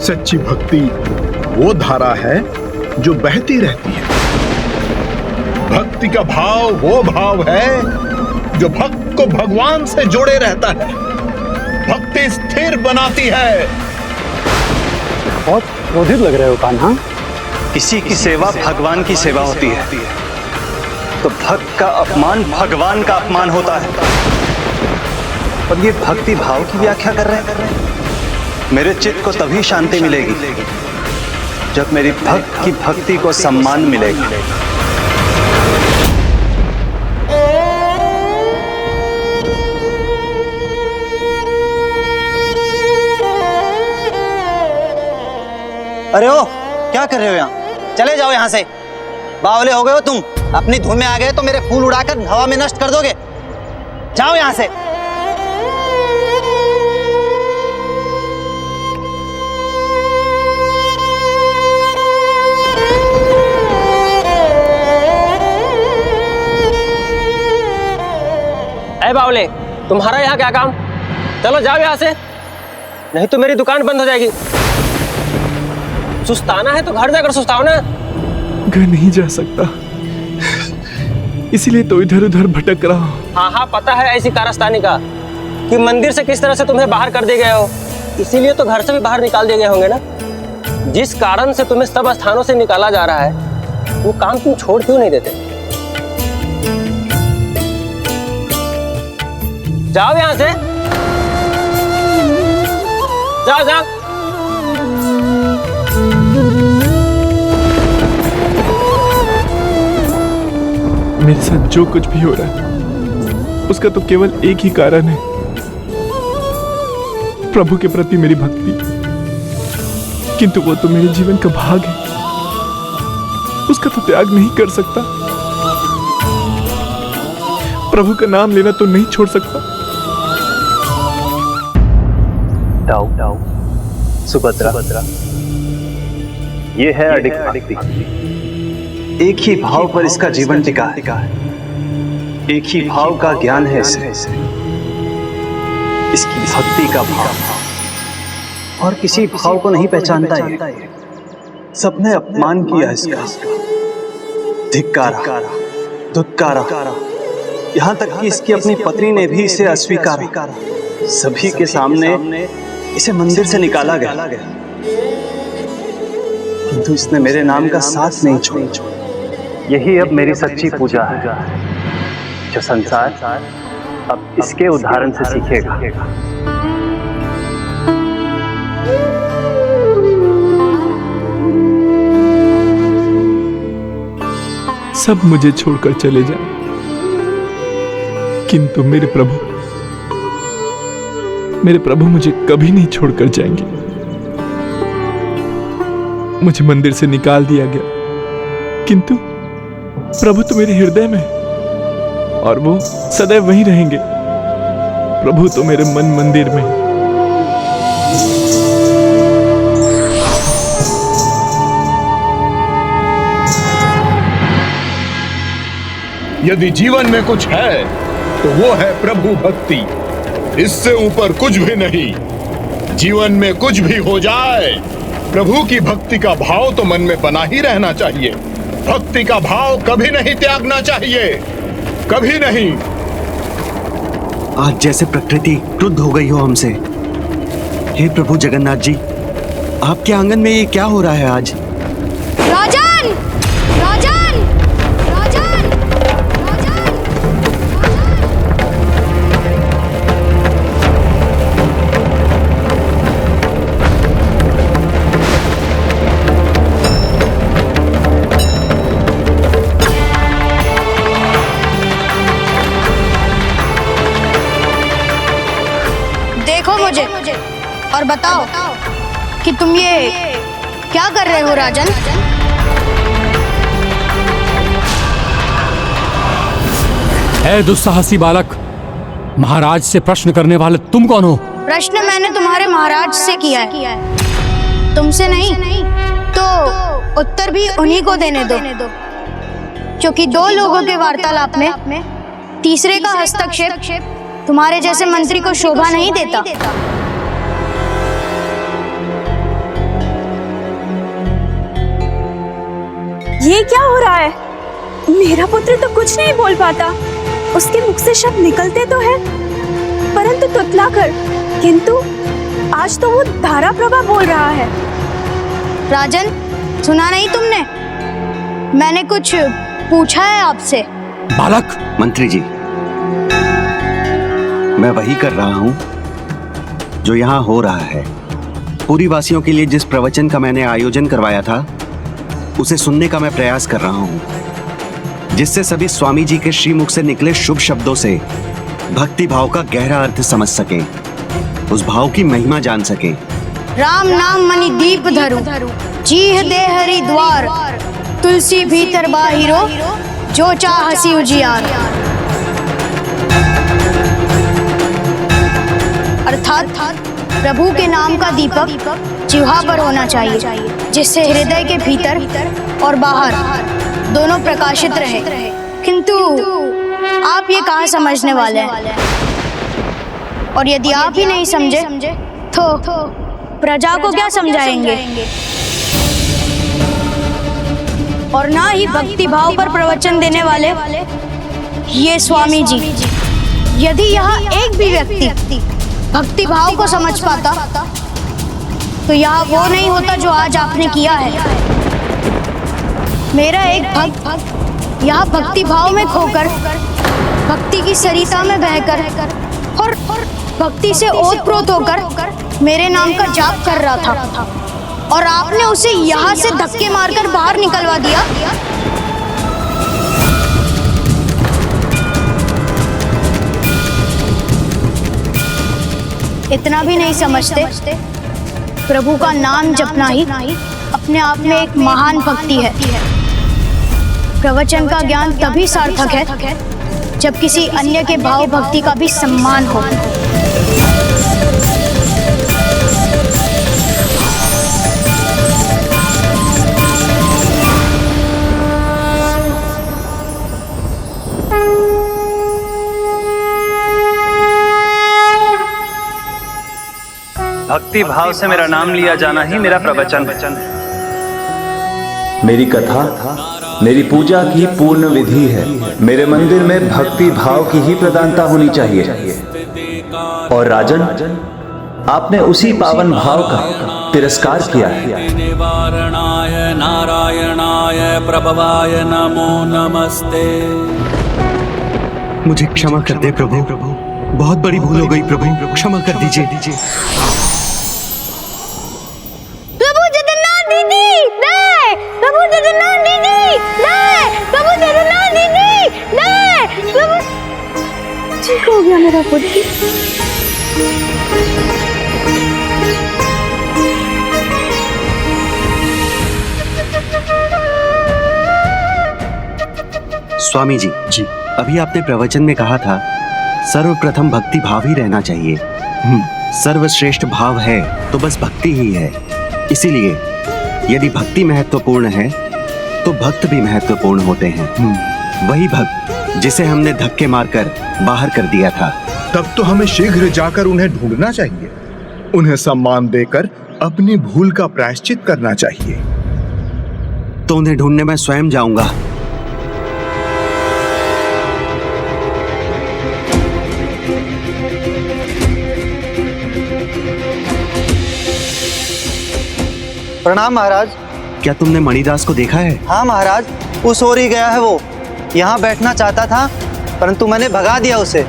सच्ची भक्ति वो धारा है जो बहती रहती है। भक्ति का भाव वो भाव है जो भक्त को भगवान से जोड़े रहता है। भक्ति स्थिर बनाती है। बहुत क्रोधित लग रहे हो कान्हा। किसी की सेवा भगवान की सेवा होती है, तो भक्त का अपमान भगवान का अपमान होता है। और ये भक्ति भाव की व्याख्या कर रहे हैं। मेरे चित्त को तभी शांति मिलेगी जब मेरी भक्त की भक्ति को सम्मान मिलेगा। अरे ओ, क्या कर रहे हो यहाँ? चले जाओ यहाँ से। बावले हो गए हो तुम। अपनी धुन में आ गए तो मेरे फूल उड़ाकर हवा में नष्ट कर दोगे। जाओ यहाँ से। अरे बावले, तुम्हारा यहाँ क्या काम? चलो जाओ यहाँ से, नहीं तो मेरी दुकान बंद हो जाएगी। सुस्ताना है तो घर जाकर सुस्ताओ ना। घर नहीं जा सकता, इसीलिए तो इधर उधर भटक रहा हूँ। हाँ हाँ, पता है ऐसी कारस्तानी का कि मंदिर से किस तरह से तुम्हें बाहर कर दिए गए हो, इसीलिए तो घर से भी बाहर निकाल दिए गए होंगे ना। जिस कारण से तुम्हें सब स्थानों से निकाला जा रहा है, वो काम तुम छोड़ क्यों नहीं देते? जाओ यहाँ से, जाओ जाओ। मेरे साथ जो कुछ भी हो रहा है उसका तो केवल एक ही कारण है, प्रभु के प्रति मेरी भक्ति। किंतु वो तो मेरे जीवन का भाग है, उसका तो त्याग नहीं कर सकता। प्रभु का नाम लेना तो नहीं छोड़ सकता। दाऊ, सुभद्रा, ये है अडिग भक्ति। एक ही भाव पर इसका जीवन टिका है, एक ही भाव का ज्ञान है इसे, इसकी भक्ति का भाव, और किसी भाव को नहीं पहचानता ये। सबने अपमान किया इसका, धिक्कारा, धुतकारा, यहाँ तक कि इसकी अपनी पत्नी ने भी इसे अस्वीकारा। सभी के सामने इसे मंदिर से निकाला गया, किंतु इसने मेरे नाम का साथ नहीं छोड़ा। यही अब मेरी सच्ची पूजा है, जो संसार अब इसके उदाहरण से सीखेगा। सब मुझे छोड़कर चले जाएं, किंतु मेरे प्रभु मुझे कभी नहीं छोड़कर जाएंगे। मुझे मंदिर से निकाल दिया गया, किंतु प्रभु तो मेरे हृदय में है और वो सदैव वहीं रहेंगे। प्रभु तो मेरे मन मंदिर में है। यदि जीवन में कुछ है तो वो है प्रभु भक्ति, इससे ऊपर कुछ भी नहीं। जीवन में कुछ भी हो जाए, प्रभु की भक्ति का भाव तो मन में बना ही रहना चाहिए। भक्ति का भाव कभी नहीं त्यागना चाहिए, कभी नहीं। आज जैसे प्रकृति क्रुद्ध हो गई हो हमसे। हे प्रभु जगन्नाथ जी, आपके आंगन में ये क्या हो रहा है आज? राजन! राजन! राजन! देखो मुझे और बताओ कि तुम ये क्या कर रहे हो राजन? ऐ दुस्साहसी बालक, महाराज से प्रश्न करने वाले तुम कौन हो? प्रश्न मैंने तुम्हारे महाराज से किया है, तुमसे नहीं। तो उत्तर भी उन्हीं को देने दो, क्योंकि दो लोगों के वार्तालाप में तीसरे का हस्तक्षेप तुम्हारे जैसे मंत्री को शोभा नहीं देता। ये क्या हो रहा है? मेरा पुत्र तो कुछ नहीं बोल पाता, उसके मुख से शब्द निकलते तो है परंतु तुतलाकर, किंतु आज तो वो धारा प्रभा बोल रहा है। राजन, सुना नहीं तुमने? मैंने कुछ पूछा है आपसे। बालक! मंत्री जी, मैं वही कर रहा हूं जो यहाँ हो रहा है। पुरी वासियों के लिए जिस प्रवचन का मैंने आयोजन करवाया था, उसे सुनने का मैं प्रयास कर रहा हूं, जिससे सभी स्वामी जी के श्रीमुख से निकले शुभ शब्दों से भक्ति भाव का गहरा अर्थ समझ सके, उस भाव की महिमा जान सके। राम नाम मणि दीप धरु, चीह दे हरि द्वार, तुलसी भीतर बाहिरो, जो चाहसी उजियार। अर्थात प्रभु के नाम का दीपक जिह्वा पर होना चाहिए, जिससे हृदय के भीतर और बाहर दोनों प्रकाशित रहे। किंतु आप ये कहाँ समझने वाले हैं? और यदि आप ही नहीं समझे तो प्रजा को क्या समझाएंगे? और ना ही भक्ति भाव पर प्रवचन देने वाले ये स्वामी जी। यदि यहाँ एक भी व्यक्ति भक्ति भाव को समझ पाता तो यहाँ वो नहीं होता जो आज आपने किया है। मेरा एक भक्त यहाँ भक्ति भाव में खोकर, भक्ति की सरिता में बहकर और भक्ति से ओतप्रोत होकर मेरे नाम का जाप कर रहा था, और आपने उसे यहाँ से धक्के मारकर बाहर निकलवा दिया। इतना भी नहीं समझते? प्रभु का नाम जपना ही अपने आप में एक महान भक्ति है। प्रवचन का ज्ञान तभी सार्थक है जब किसी अन्य के भाव भक्ति का भी सम्मान हो। भक्ति भाव से मेरा नाम लिया जाना ही मेरा प्रवचन। मेरी कथा मेरी पूजा की पूर्ण विधि है। मेरे मंदिर में भक्ति भाव की ही प्रधानता होनी चाहिए। और राजन, आपने उसी पावन भाव का तिरस्कार किया है। निवारणाय नारायणाय प्रभवाय नमो नमस्ते। मुझे क्षमा कर दे प्रभु, बहुत बड़ी भूल हो गई प्रभु, क्षमा कर दीजिए। प्रभु जगन्नाथ दीदी, नहीं! प्रभु जगन्नाथ दीदी, नहीं! प्रभु जगन्नाथ दीदी, नहीं! प्रभु, ठीक हो गया मेरा पुत्र। स्वामी जी, अभी आपने प्रवचन में कहा था सर्वप्रथम भक्ति भाव ही रहना चाहिए। सर्वश्रेष्ठ भाव है तो बस भक्ति ही है। इसीलिए यदि भक्ति महत्वपूर्ण है तो भक्त भी महत्वपूर्ण होते हैं। वही भक्त जिसे हमने धक्के मारकर बाहर कर दिया था। तब तो हमें शीघ्र जाकर उन्हें ढूंढना चाहिए, उन्हें सम्मान देकर अपनी भूल का प्रायश्चित करना चाहिए। तो उन्हें ढूंढने मैं स्वयं जाऊंगा। प्रणाम महाराज। क्या तुमने मणिदास को देखा है? हाँ महाराज, उस ओर ही गया है वो। यहाँ बैठना चाहता था परंतु मैंने भगा दिया उसे।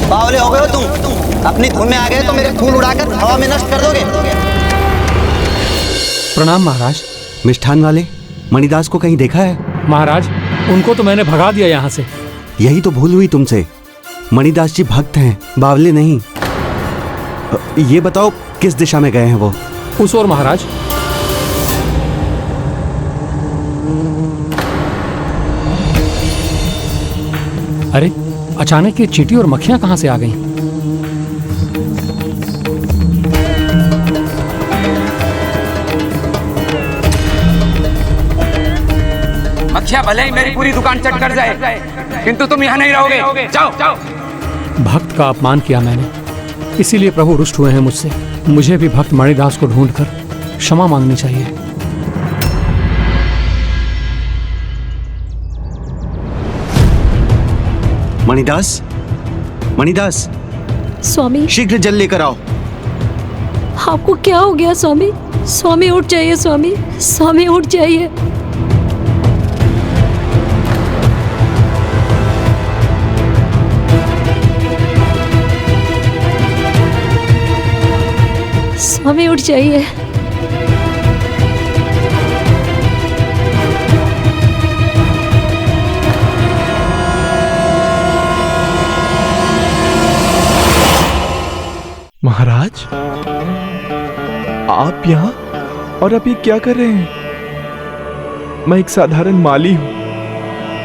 बावले हो गए हो तुम? अपनी धुन में आ गए तो मेरे फूल उड़ाकर हवा में नष्ट कर दोगे। प्रणाम महाराज। मिष्ठान वाले मणिदास को कहीं देखा है? महाराज, उनको तो मैंने भगा दिया यहाँ से। यही तो भूल हुई तुमसे। मणिदास जी भक्त हैं, बावले नहीं। ये बताओ किस दिशा में गए हैं वो? उस ओर महाराज। अरे अचानक ये चींटी और मक्खियां कहां से आ गईं? मक्खियां भले ही मेरी पूरी दुकान चट कर जाए, किंतु तुम यहाँ नहीं रहोगे। जाओ जाओ। भक्त का अपमान किया मैंने, इसीलिए प्रभु रुष्ट हुए हैं मुझसे। मुझे भी भक्त मणिदास को ढूंढकर क्षमा मांगनी चाहिए। मणिदास, मणिदास, स्वामी शीघ्र जल लेकर आओ। आपको क्या हो गया स्वामी? स्वामी उठ जाइए स्वामी, स्वामी उठ जाइए। स्वामी उठ जाइए। महाराज, आप यहाँ और आप ये क्या कर रहे हैं? मैं एक साधारण माली हूं,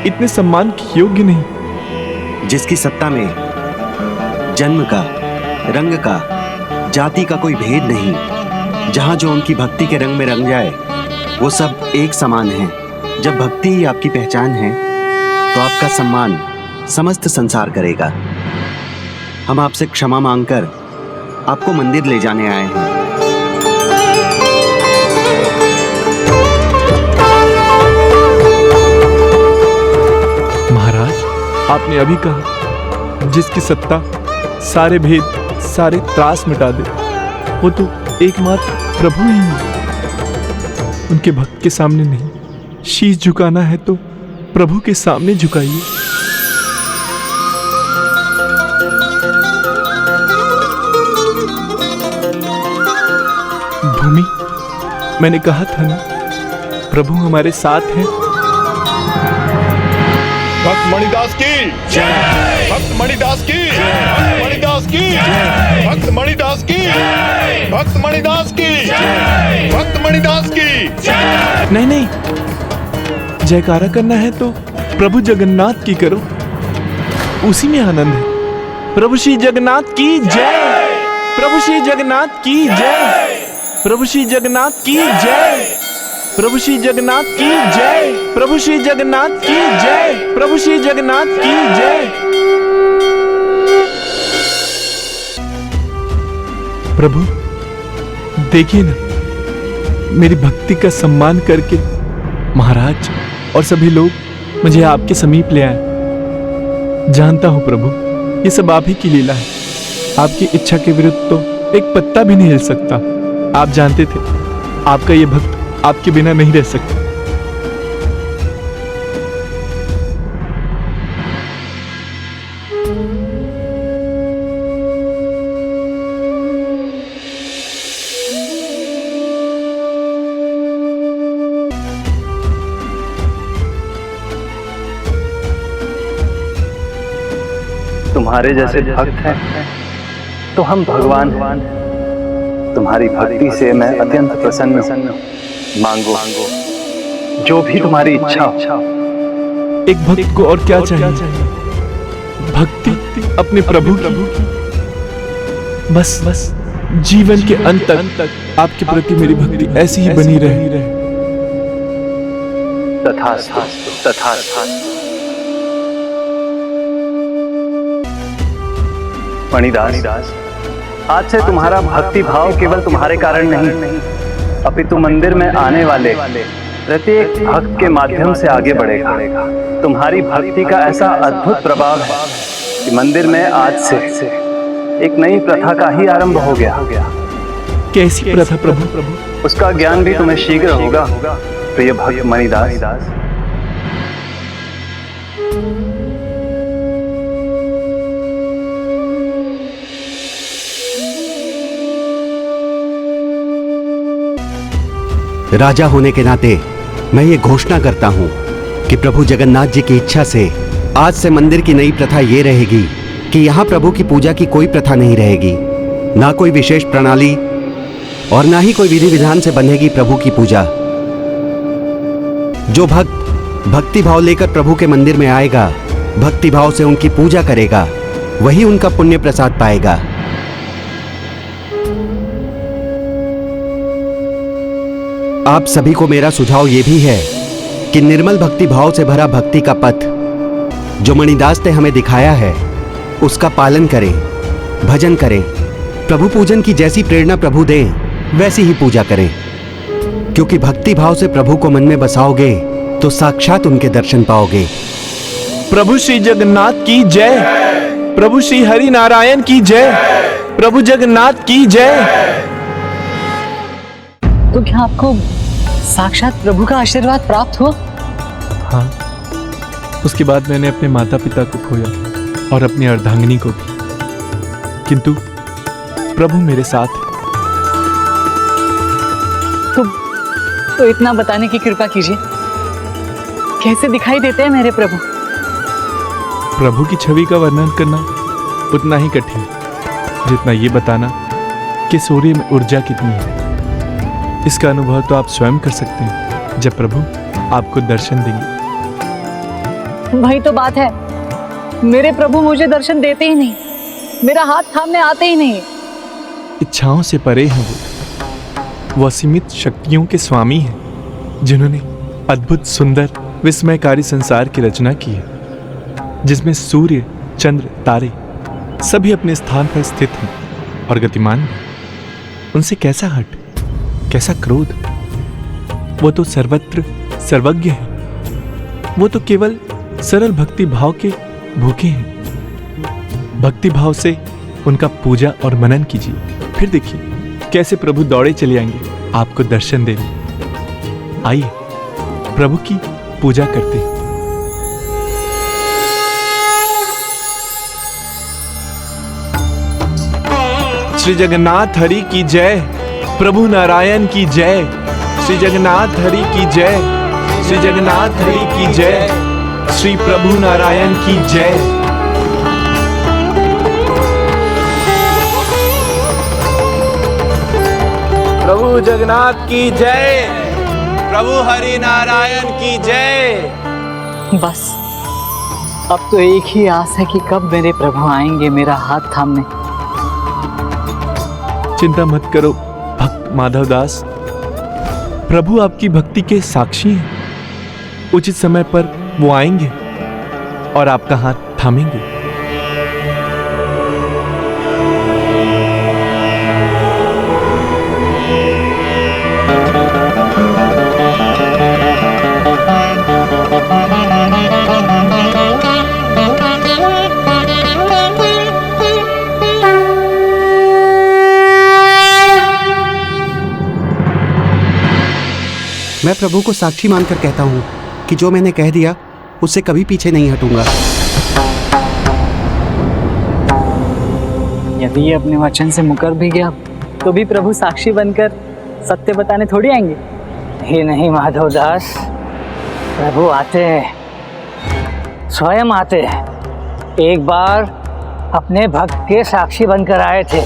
इतने सम्मान के योग्य नहीं। जिसकी सत्ता में जन्म का, रंग का, जाति का कोई भेद नहीं, जहां जो उनकी भक्ति के रंग में रंग जाए वो सब एक समान है। जब भक्ति ही आपकी पहचान है तो आपका सम्मान समस्त संसार करेगा। हम आपसे क्षमा मांगकर आपको मंदिर ले जाने आए हैं। महाराज, आपने अभी कहा जिसकी सत्ता सारे भेद सारे त्रास मिटा दे, वो तो एकमात्र प्रभु ही है। उनके भक्त के सामने नहीं, शीश झुकाना है तो प्रभु के सामने झुकाइए। भूमि, मैंने कहा था ना, प्रभु हमारे साथ हैं। भक्त मणिदास की जय, भक्त मणिदास की जय, मणिदास की जय, भक्त मणिदास की जय, भक्त मणिदास की जय, भक्त मणिदास की जय। नहीं नहीं, जयकारा करना है तो प्रभु जगन्नाथ की करो, उसी में आनंद है। प्रभु श्री जगन्नाथ की जय, प्रभु श्री जगन्नाथ की जय, प्रभु श्री जगन्नाथ की जय, प्रभु श्री जगन्नाथ की जय, प्रभु श्री जगन्नाथ की जय, प्रभु श्री जगन्नाथ की जय। प्रभु देखिए ना, मेरी भक्ति का सम्मान करके महाराज और सभी लोग मुझे आपके समीप ले आए। जानता हूं प्रभु, ये सब आप ही की लीला है। आपकी इच्छा के विरुद्ध तो एक पत्ता भी नहीं हिल सकता। आप जानते थे आपका ये भक्त आपके बिना नहीं रह सकता। तुम्हारे जैसे भक्त हैं तो हम भगवान हैं। तुम्हारी भक्ति से मैं अत्यंत प्रसन्न हूं। मांगो जो भी तुम्हारी इच्छा हो। एक भक्त को और क्या चाहिए? भक्ति अपने प्रभु की। बस जीवन के अंत तक आपके प्रति मेरी भक्ति ऐसी ही बनी रहे। तथास्तु, तथास्तु। मणिदास, आज से तुम्हारा भक्ति भाव केवल तुम्हारे कारण नहीं, अपितु मंदिर में आने वाले प्रत्येक भक्त के माध्यम से आगे बढ़ेगा। तुम्हारी भक्ति का ऐसा अद्भुत प्रभाव है कि मंदिर में आज से एक नई प्रथा का ही आरंभ हो गया। कैसी प्रथा प्रभु? उसका ज्ञान भी तुम्हें शीघ्र होगा प्रिय भक्त मणिदास। राजा होने के नाते मैं ये घोषणा करता हूं कि प्रभु जगन्नाथ जी की इच्छा से आज से मंदिर की नई प्रथा ये रहेगी कि यहाँ प्रभु की पूजा की कोई प्रथा नहीं रहेगी, ना कोई विशेष प्रणाली और ना ही कोई विधि विधान से बंधेगी प्रभु की पूजा। जो भक्त भक्ति भाव लेकर प्रभु के मंदिर में आएगा, भक्ति भाव से उनकी पूजा करेगा, वही उनका पुण्य प्रसाद पाएगा। आप सभी को मेरा सुझाव यह भी है कि निर्मल भक्ति भाव से भरा भक्ति का पथ जो मणिदास ने हमें दिखाया है उसका पालन करें, भजन करें, प्रभु पूजन की जैसी प्रेरणा प्रभु दें वैसी ही पूजा करें, क्योंकि भक्ति भाव से प्रभु को मन में बसाओगे तो साक्षात उनके दर्शन पाओगे। प्रभु श्री जगन्नाथ की जय, प्रभु श्री हरि नारायण की जय, प्रभु जगन्नाथ की जय। तो क्या आपको साक्षात प्रभु का आशीर्वाद प्राप्त हुआ? हाँ, उसके बाद मैंने अपने माता पिता को खोया और अपनी अर्धांगिनी को भी, किंतु प्रभु मेरे साथ है। तो इतना बताने की कृपा कीजिए, कैसे दिखाई देते हैं मेरे प्रभु? प्रभु की छवि का वर्णन करना उतना ही कठिन जितना ये बताना कि सूर्य में ऊर्जा कितनी है। इसका अनुभव तो आप स्वयं कर सकते हैं जब प्रभु आपको दर्शन देंगे। वही तो बात है, मेरे प्रभु मुझे दर्शन देते ही नहीं, मेरा हाथ थामने आते ही नहीं। इच्छाओं से परे हैं वो, वो असीमित शक्तियों के स्वामी हैं, जिन्होंने अद्भुत सुंदर विस्मयकारी संसार की रचना की है, जिसमें सूर्य, चंद्र, तारे सभी अपने स्थान पर स्थित हैं और गतिमान हैं। उनसे कैसा हट, कैसा क्रोध? वो तो सर्वत्र सर्वज्ञ हैं। वो तो केवल सरल भक्ति भाव के भूखे हैं। भक्ति भाव से उनका पूजा और मनन कीजिए, फिर देखिए कैसे प्रभु दौड़े चले आएंगे आपको दर्शन देने। आइए प्रभु की पूजा करते हैं। श्री जगन्नाथ हरि की जय, प्रभु नारायण की जय। श्री जगन्नाथ हरि की जय, श्री जगन्नाथ हरि की जय, श्री प्रभु नारायण की जय। प्रभु जगन्नाथ की जय, प्रभु हरि नारायण की जय। बस अब तो एक ही आस है कि कब मेरे प्रभु आएंगे मेरा हाथ थामने। चिंता मत करो भक्त माधव दास, प्रभु आपकी भक्ति के साक्षी हैं। उचित समय पर वो आएंगे और आपका हाथ थामेंगे। मैं प्रभु को साक्षी मानकर कहता हूँ कि जो मैंने कह दिया उससे कभी पीछे नहीं हटूंगा। यदि ये अपने वचन से मुकर भी गया तो भी प्रभु साक्षी बनकर सत्य बताने थोड़ी आएंगे। ही नहीं माधवदास, प्रभु आते हैं, स्वयं आते हैं। एक बार अपने भक्त के साक्षी बनकर आए थे,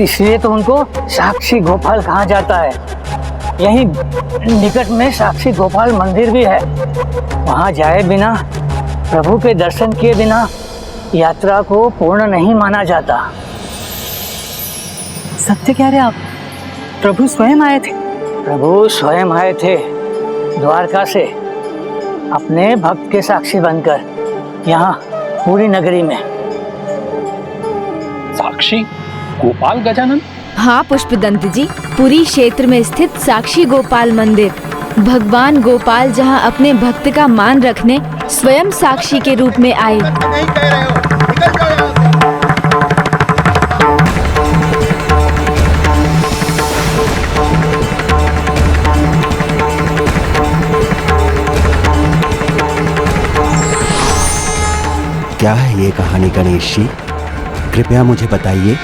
इसलिए तो उनको साक्षी गोपाल कहा जाता है। यहीं निकट में साक्षी गोपाल मंदिर भी है। वहां जाए बिना, प्रभु के दर्शन किए बिना यात्रा को पूर्ण नहीं माना जाता। सत्य कह रहे आप? प्रभु स्वयं आए थे? प्रभु स्वयं आए थे द्वारका से, अपने भक्त के साक्षी बनकर यहाँ पूरी नगरी में। साक्षी गोपाल गजानन? हाँ पुष्पदंत जी, पुरी क्षेत्र में स्थित साक्षी गोपाल मंदिर। भगवान गोपाल जहाँ अपने भक्त का मान रखने स्वयं साक्षी के रूप में आए। क्या है ये कहानी गणेश जी? कृपया मुझे बताइए।